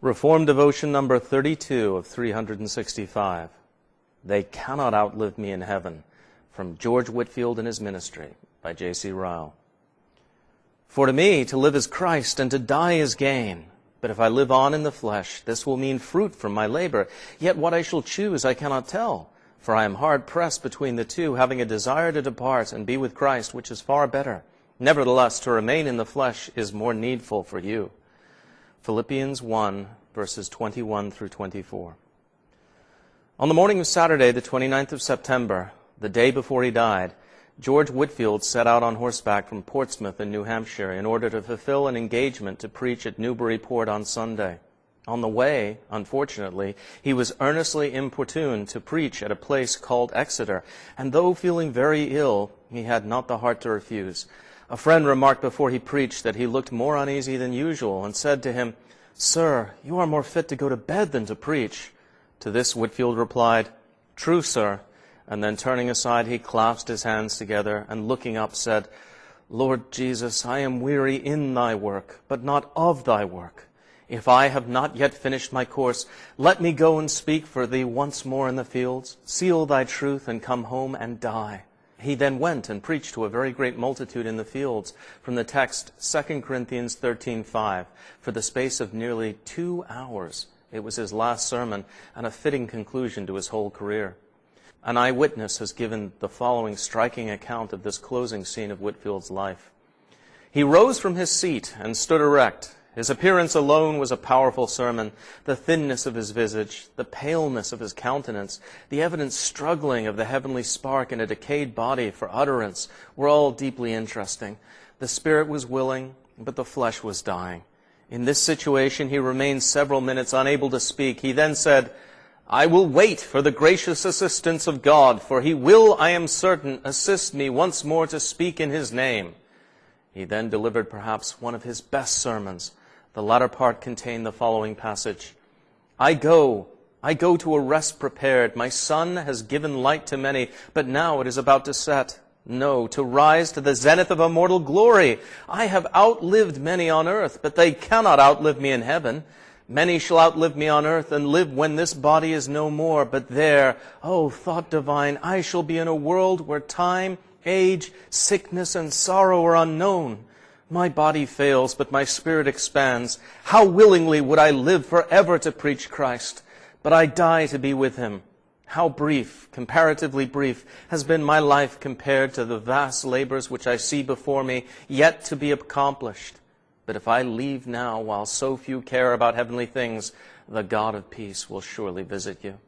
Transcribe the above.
Reformed Devotion number 32 of 365. They Cannot Outlive Me in Heaven, from George Whitefield and His Ministry, by J.C. Ryle. For to me, to live is Christ, and to die is gain. But if I live on in the flesh, this will mean fruit from my labor. Yet what I shall choose I cannot tell, for I am hard pressed between the two, having a desire to depart and be with Christ, which is far better. Nevertheless, to remain in the flesh is more needful for you. Philippians 1, verses 21 through 24. On the morning of Saturday, the 29th of September, the day before he died, George Whitefield set out on horseback from Portsmouth in New Hampshire in order to fulfill an engagement to preach at Newburyport on Sunday. On the way, unfortunately, he was earnestly importuned to preach at a place called Exeter, and though feeling very ill, he had not the heart to refuse. A friend remarked before he preached that he looked more uneasy than usual, and said to him, "Sir, you are more fit to go to bed than to preach." To this Whitefield replied, "True, sir," and then turning aside he clasped his hands together, and looking up said, "Lord Jesus, I am weary in thy work, but not of thy work. If I have not yet finished my course, let me go and speak for thee once more in the fields, seal thy truth, and come home and die." He then went and preached to a very great multitude in the fields from the text 2 Corinthians 13:5 for the space of nearly 2 hours. It was his last sermon and a fitting conclusion to his whole career. An eyewitness has given the following striking account of this closing scene of Whitefield's life. He rose from his seat and stood erect. His appearance alone was a powerful sermon. The thinness of his visage, the paleness of his countenance, the evident struggling of the heavenly spark in a decayed body for utterance were all deeply interesting. The spirit was willing, but the flesh was dying. In this situation, he remained several minutes unable to speak. He then said, "I will wait for the gracious assistance of God, for he will, I am certain, assist me once more to speak in his name." He then delivered perhaps one of his best sermons. The latter part contained the following passage. I go to a rest prepared. My sun has given light to many, but now it is about to set. No, to rise to the zenith of immortal glory. I have outlived many on earth, but they cannot outlive me in heaven. Many shall outlive me on earth and live when this body is no more. But there, oh, thought divine, I shall be in a world where time, age, sickness, and sorrow are unknown. My body fails, but my spirit expands. How willingly would I live forever to preach Christ, but I die to be with him. How brief, comparatively brief, has been my life compared to the vast labors which I see before me, yet to be accomplished. But if I leave now while so few care about heavenly things, the God of peace will surely visit you.